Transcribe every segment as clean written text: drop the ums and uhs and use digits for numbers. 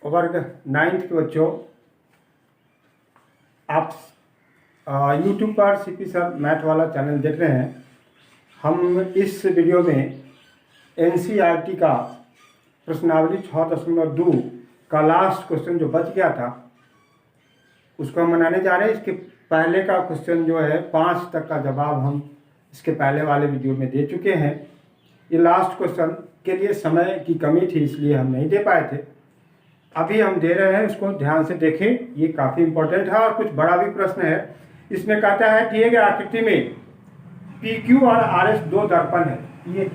वर्ग 9th के बच्चों, आप यूट्यूब पर सीपी सर मैथ वाला चैनल देख रहे हैं। हम इस वीडियो में एनसीईआरटी का प्रश्नावली 6.2 का लास्ट क्वेश्चन जो बच गया था उसको हम बनाने जा रहे हैं। इसके पहले का क्वेश्चन जो है 5 तक का जवाब हम इसके पहले वाले वीडियो में दे चुके हैं। ये लास्ट क्वेश्चन के लिए समय की कमी थी, इसलिए हम नहीं दे पाए थे। अभी हम दे रहे हैं, उसको ध्यान से देखें, ये काफ़ी इंपॉर्टेंट है और कुछ बड़ा भी प्रश्न है। इसमें कहता है दिए गए आकृति में PQ और RS दो दर्पण है। ये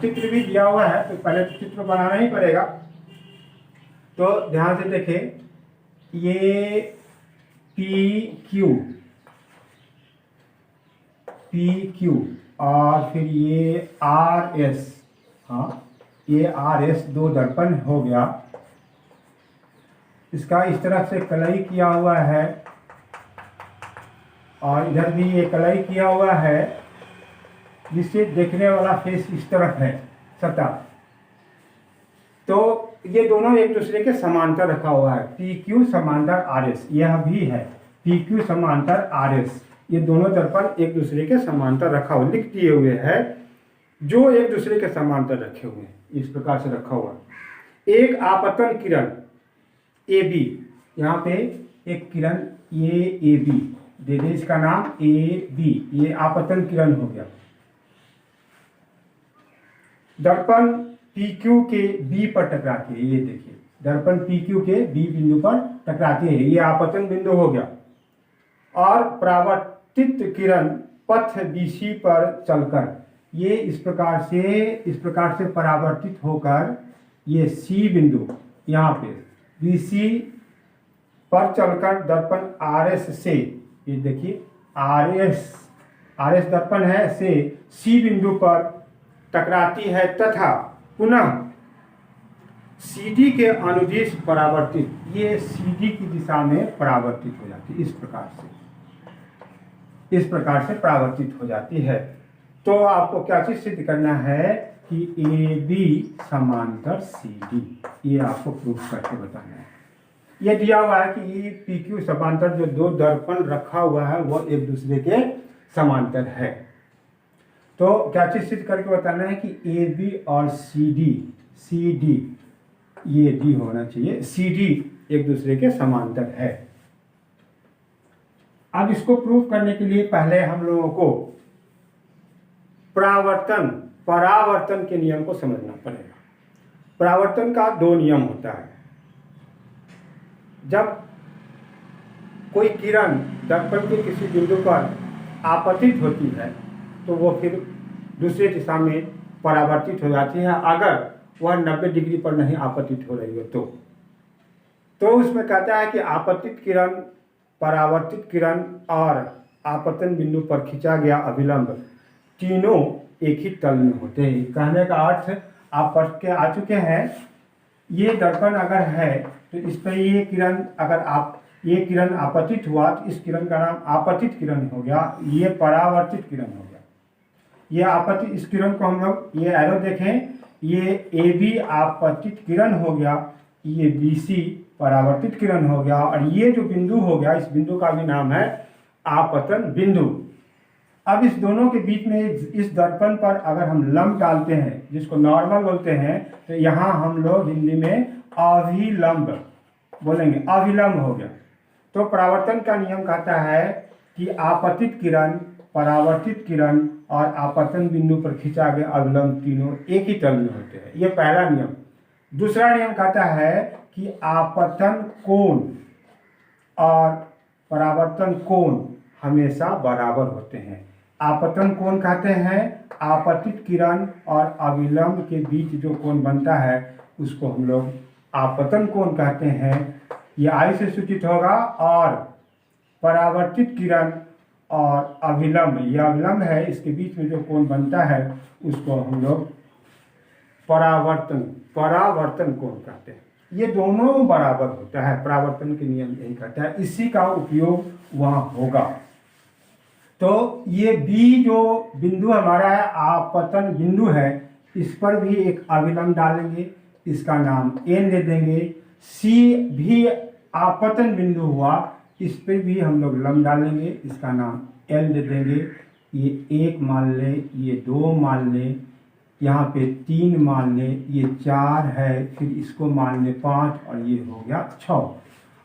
चित्र भी दिया हुआ है, तो पहले चित्र बनाना ही पड़ेगा। तो ध्यान से देखें, ये PQ और फिर ये RS, हाँ ये RS दो दर्पण हो गया। इसका इस तरह से कलई किया हुआ है और इधर भी ये कलई किया हुआ है, जिससे देखने वाला फेस इस तरफ है सतह। तो ये दोनों एक दूसरे के समांतर रखा हुआ है। PQ समांतर RS, यह भी है PQ समांतर RS। ये दोनों दर्पण एक दूसरे के समांतर रखा हुआ, लिख दिए हुए है जो एक दूसरे के समांतर रखे हुए हैं, इस प्रकार से रखा हुआ। एक आपतन किरण AB, यहाँ पे एक किरण ये AB दे दे, इसका नाम AB, ये आपतन किरण हो गया। दर्पण PQ के B पर टकराती है, ये देखिए दर्पण PQ के B बिंदु पर टकराती है, ये आपतन बिंदु हो गया। और परावर्तित किरण पथ BC पर चलकर ये इस प्रकार से परावर्तित होकर ये C बिंदु यहाँ पे BC पर चलकर दर्पण RS से, ये देखिए RS दर्पण है से C बिंदु पर टकराती है तथा पुनः CD के अनुदिश परावर्तित, ये CD की दिशा में परावर्तित हो जाती है। इस प्रकार से परावर्तित हो जाती है। तो आपको क्या चीज सिद्ध करना है कि AB समांतर CD, ये आपको प्रूफ करके बताना है। ये दिया हुआ है कि PQ समांतर जो दो दर्पण रखा हुआ है वो एक दूसरे के समांतर है। तो क्या चीज सिद्ध करके बताना है कि AB और CD ये D होना चाहिए, CD एक दूसरे के समांतर है। अब इसको प्रूफ करने के लिए पहले हम लोगों को परावर्तन के नियम को समझना पड़ेगा। परावर्तन का दो नियम होता है। जब कोई किरण दर्पण के किसी बिंदु पर आपतित होती है तो वो फिर दूसरी दिशा में परावर्तित हो जाती है, अगर वह 90 डिग्री पर नहीं आपतित हो रही हो तो उसमें कहता है कि आपतित किरण, परावर्तित किरण और आपतन बिंदु पर खींचा गया अभिलंब तीनों एक ही तल में होते हैं। कहने का अर्थ आप पढ़ के आ चुके हैं। ये दर्पण अगर है तो इस पर ये किरण आपतित हुआ तो इस किरण का नाम आपतित किरण हो गया, ये परावर्तित किरण हो गया। ये आपतित, इस किरण को हम लोग ये एरो देखें, ये AB आपतित किरण हो गया, ये BC परावर्तित किरण हो गया, और ये जो बिंदु हो गया इस बिंदु का भी नाम है आपतन बिंदु। अब इस दोनों के बीच में इस दर्पण पर अगर हम लंब डालते हैं, जिसको नॉर्मल बोलते हैं, तो यहाँ हम लोग हिंदी में अभिलंब बोलेंगे, अभिलंब हो गया। तो परावर्तन का नियम कहता है कि आपतित किरण, परावर्तित किरण और आपतन बिंदु पर खींचा गया अभिलंब तीनों एक ही तल में होते हैं। ये पहला नियम। दूसरा नियम कहता है कि आपतन कोण और परावर्तन कोण हमेशा बराबर होते हैं। आपतन कोण कहते हैं आपतित किरण और अभिलंब के बीच जो कोण बनता है उसको हम लोग आपतन कोण कहते हैं। ये I से सूचित होगा। और परावर्तित किरण और अभिलंब, यह अभिलंब है, इसके बीच में जो कोण बनता है उसको हम लोग परावर्तन कोण कहते हैं। ये दोनों बराबर होता है, परावर्तन के नियम यही कहता है, इसी का उपयोग वहाँ होगा। तो ये B जो बिंदु हमारा है आपतन बिंदु है, इस पर भी एक अभिलंब डालेंगे, इसका नाम N दे देंगे। सी भी आपतन बिंदु हुआ, इस पर भी हम लोग लंब डालेंगे, इसका नाम एल दे देंगे। ये 1 मान ले, ये 2 मान ले, यहाँ पे 3 मान ले, ये 4 है, फिर इसको मान ले 5 और ये हो गया 6।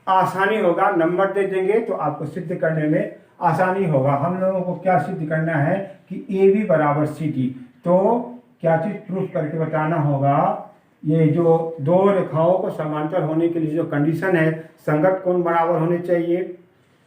आसानी होगा, नंबर दे देंगे तो आपको सिद्ध करने में आसानी होगा। हम लोगों को क्या सिद्ध करना है कि ए बी बराबर सी डी। तो क्या चीज़ प्रूफ करके बताना होगा, ये जो दो रेखाओं को समांतर होने के लिए जो कंडीशन है, संगत कोण बराबर होने चाहिए,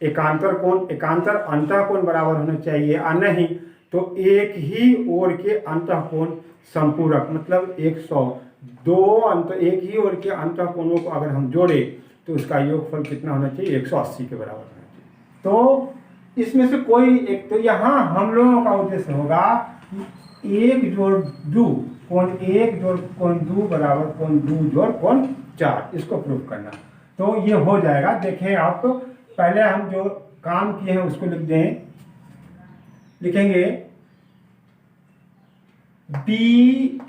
एकांतर अंतःकोण बराबर होने चाहिए, और नहीं तो एक ही ओर के अंतःकोण संपूरक, मतलब 100 एक ही ओर के अंतःकोणों को अगर हम जोड़े तो उसका योगफल कितना होना चाहिए, 180 के बराबर होना चाहिए। तो इसमें से कोई एक, तो यहाँ हम लोगों का उद्देश्य होगा कि 1 जोड़ 2 कोण 1 जोड़ कोण 2 बराबर कोण 2 जोड़ कोण 4, इसको प्रूव करना। तो ये हो जाएगा। देखें आप, पहले हम जो काम किए हैं उसको लिख दें, लिखेंगे बी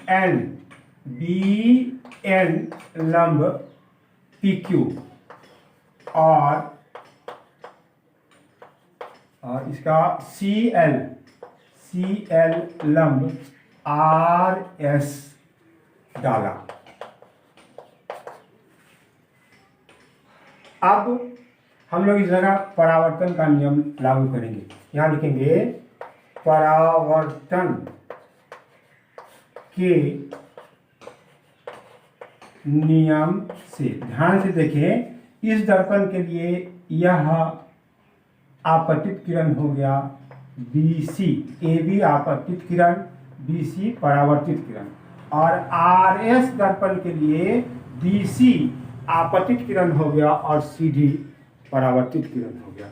एन लंब पी क्यू और इसका सी एल लंब आर एस डाला। अब हम लोग इस जगह परावर्तन का नियम लागू करेंगे। यहाँ लिखेंगे परावर्तन के नियम से, ध्यान से देखें, इस दर्पण के लिए यह आपतित किरण हो गया BC, AB आपतित किरण, BC परावर्तित किरण, और RS दर्पण के लिए DC आपतित किरण हो गया और CD परावर्तित किरण हो गया।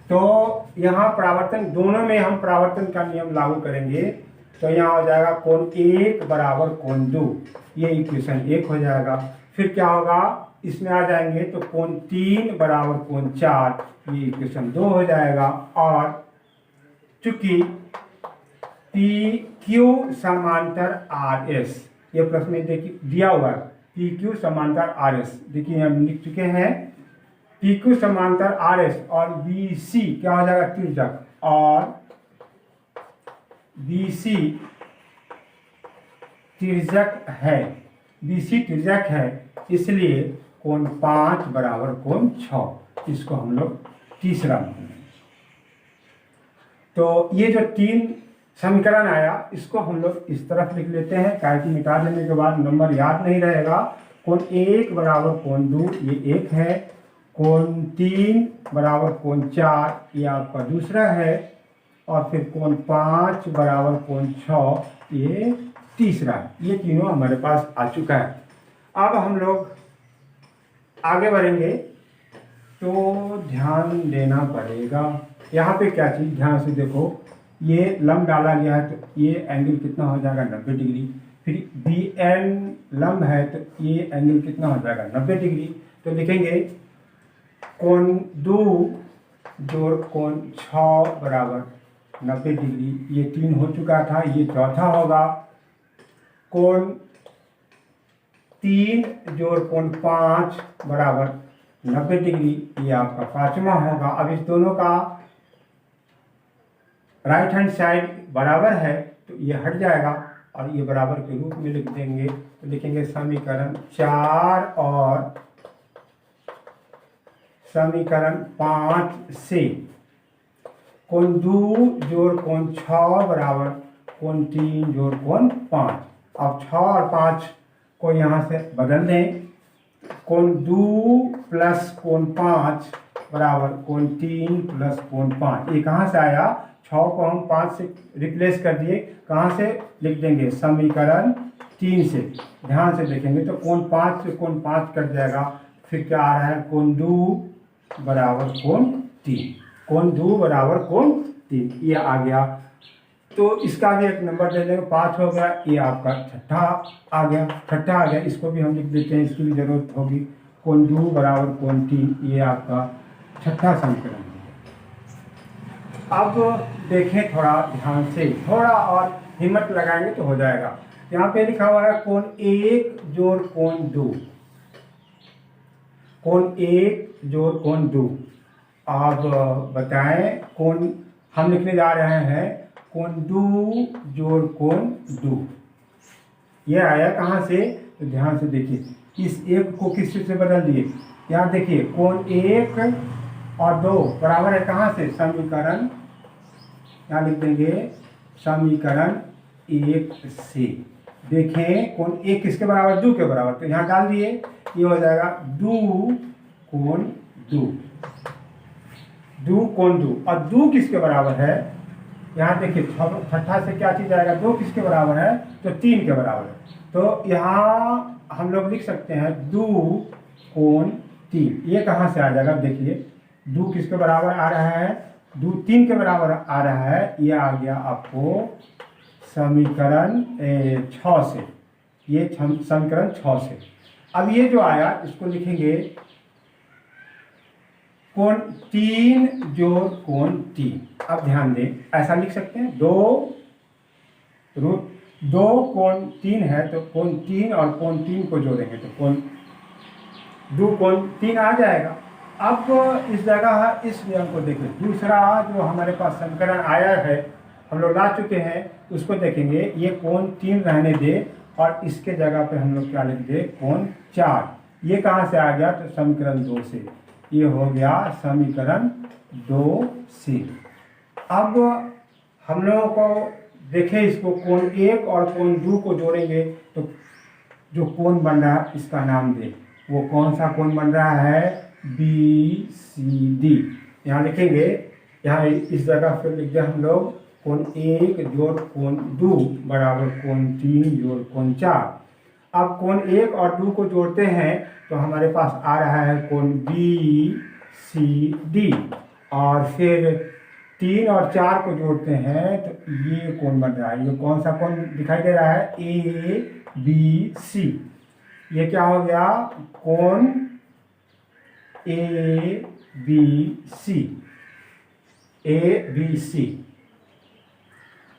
तो यहाँ परावर्तन, दोनों में हम परावर्तन का नियम लागू करेंगे। तो यहाँ हो जाएगा कोण 1 बराबर कोण 2, ये इक्वेशन 1 हो जाएगा। फिर क्या होगा, इसमें आ जाएंगे तो कोण 3 बराबर कोण 4, ये इक्वेशन 2 हो जाएगा। और चूंकि पी क्यू समांतर आर एस, ये प्रश्न में देखिए दिया हुआ है, पी क्यू समांतर आर एस, देखिए हम लिख चुके हैं पी क्यू समांतर आर एस, और बी सी क्या हो जाएगा, तिर्यक, और बी सी तिर्यक है, बी सी तिर्यक है, इसलिए कोण 5 बराबर कोण 6, इसको हम लोग तीसरा मानेंगे। तो ये जो 3 समीकरण आया, इसको हम लोग इस तरफ लिख लेते हैं, क्या कि मिटा देने के बाद नंबर याद नहीं रहेगा। कोण 1 बराबर कोण 2, ये 1 है, कोण 3 बराबर कोण 4, ये आपका दूसरा है, और फिर कोण 5 बराबर कोण 6, ये तीसरा है। ये तीनों हमारे पास आ चुका है। अब हम लोग आगे बढ़ेंगे तो ध्यान देना पड़ेगा, यहाँ पे क्या चीज़, ध्यान से देखो, ये लंब डाला गया है तो ये एंगल कितना हो जाएगा, 90 डिग्री। फिर बी एन लंब है तो ये एंगल कितना हो जाएगा, 90 डिग्री। तो लिखेंगे कोण 2 जोड़ कोण 6 बराबर 90 डिग्री, ये 3 हो चुका था, ये चौथा होगा। कोण 3 जोड़ कोण 5 बराबर 90 डिग्री, ये आपका 5वां होगा। अब इस दोनों का राइट हैंड साइड बराबर है तो ये हट जाएगा और ये बराबर के रूप में लिख देंगे। तो लिखेंगे समीकरण 4 और समीकरण 5 से कोण 2 जोड़ कोण 6 बराबर कोण 3 जोड़ कोण 5। अब 6 और 5 को यहाँ से बदल दें, कोण 2 प्लस कोण 5 बराबर कोण 3 प्लस कोण 5। ये कहाँ से आया, 6 को हम 5 से रिप्लेस कर दिए, कहाँ से लिख देंगे, समीकरण 3 से। ध्यान से देखेंगे तो कोण 5 से कोण 5 कट जाएगा, फिर क्या आ रहा है, कोण 2 बराबर कोण 3, कोण 2 बराबर कोण 3, ये आ गया। तो इसका भी एक नंबर दे देंगे, 5 हो गया, ये आपका छठा आ गया, इसको भी हम लिख देते हैं, इसकी भी जरूरत होगी। कोण 2 बराबर कोण 3, ये आपका छठा समीकरण है। अब देखें थोड़ा ध्यान से, थोड़ा और हिम्मत लगाएंगे तो हो जाएगा। यहाँ पे लिखा हुआ है कोण 1 जोड़ कोण 2, कोण एक जोड़ कोण दो। अब बताएं कोण हम लिखने जा रहे हैं कोण दो जोड़ कोण दो। ये आया कहाँ से? तो ध्यान से देखिए, इस एक को किस चीज से बदल दिए। यहाँ देखिए कोण एक और दो बराबर है कहाँ से? समीकरण, यहाँ लिख देंगे समीकरण एक से। देखें कोण एक किसके बराबर? दो के बराबर, तो यहाँ डाल दिए, ये हो जाएगा दो कोण दो, दो कोण दो। और दो किसके बराबर है? यहाँ देखिए छठा से क्या चीज आएगा? दो किसके बराबर है? तो तीन के बराबर है। तो यहाँ हम लोग लिख सकते हैं दो कोण तीन। ये कहाँ से आ जाएगा? देखिए दो किसके बराबर आ रहा है? दो तीन के बराबर आ रहा है। ये आ गया आपको समीकरण 6 से, ये समीकरण 6 से। अब ये जो आया इसको लिखेंगे कोण तीन जोड़ कोण तीन। अब ध्यान दें, ऐसा लिख सकते हैं दो कोण तीन है तो कोण तीन और कोण तीन को जोड़ेंगे तो कोण दो कोण तीन आ जाएगा। अब इस जगह इस नियम को देखें, दूसरा जो हमारे पास समीकरण आया है हम लोग ला चुके हैं, उसको देखेंगे। ये कोण तीन रहने दे और इसके जगह पे हम लोग क्या लिख दे? कोण चार। ये कहाँ से आ गया? तो समीकरण 2 से। ये हो गया समीकरण 2 से। अब हम लोगों को देखें, इसको कोण एक और कोण दो को जोड़ेंगे तो जो कोण बन रहा है इसका नाम दे। वो कौन सा कोण बन रहा है? BCD। यहाँ लिखेंगे, यहाँ इस जगह फिर लिख दिया हम लोग कोण एक जोड़ कोण दो बराबर कोण तीन जोड़ कोण चार। अब कोण एक और दो को जोड़ते हैं तो हमारे पास आ रहा है कोण BCD, और फिर तीन और चार को जोड़ते हैं तो ये कोण बन रहा है। ये कौन सा कोण दिखाई दे रहा है? ABC। ये क्या हो गया? कोण ABC।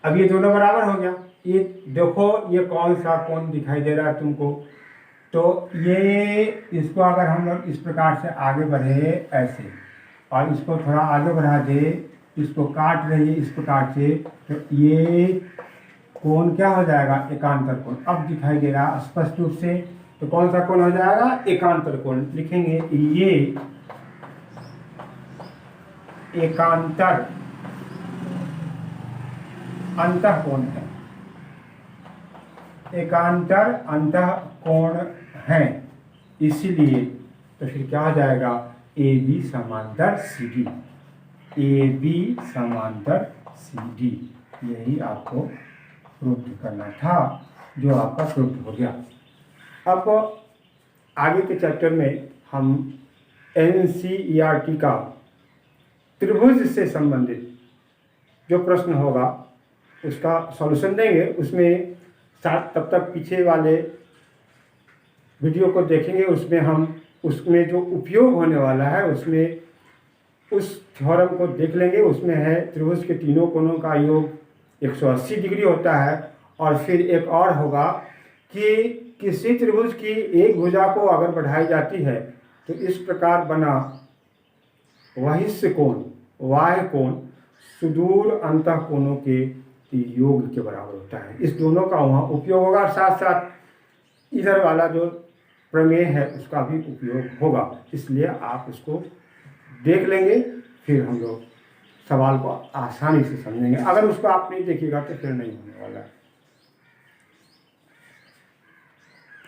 अब ये दोनों बराबर हो गया। ये देखो ये कौन सा कोण दिखाई दे रहा है तुमको? तो ये इसको अगर हम लोग इस प्रकार से आगे बढ़े ऐसे और इसको थोड़ा आगे बढ़ा दे, इसको काट रही इस प्रकार से, तो ये कोण क्या हो जाएगा? एकांतर कोण। अब दिखाई दे रहा स्पष्ट रूप से। तो कौन सा कोण हो जाएगा? एकांतर कोण। लिखेंगे ये एकांतर अंतःकोण है, एकांतर अंतःकोण है, इसीलिए तो फिर क्या हो जाएगा? AB समांतर CD। AB समांतर CD, यही आपको प्रूव करना था, जो आपका प्रूव हो गया। अब आगे के चैप्टर में हम NCERT का त्रिभुज से संबंधित जो प्रश्न होगा उसका सॉल्यूशन देंगे। उसमें साथ तब तक पीछे वाले वीडियो को देखेंगे, उसमें हम उसमें जो उपयोग होने वाला है उसमें उस थ्योरम को देख लेंगे। उसमें है त्रिभुज के तीनों कोणों का योग 180 डिग्री होता है, और फिर एक और होगा कि किसी त्रिभुज की एक भुजा को अगर बढ़ाई जाती है तो इस प्रकार बना वहिष्य कोण वाह्य कोण सुदूर अंतःकोणों के योग के बराबर होता है। इस दोनों का वहाँ उपयोग होगा, साथ साथ इधर वाला जो प्रमेय है उसका भी उपयोग होगा। इसलिए आप उसको देख लेंगे, फिर हम लोग सवाल को आसानी से समझेंगे। अगर उसको आप नहीं देखिएगा तो फिर नहीं होने वाला है।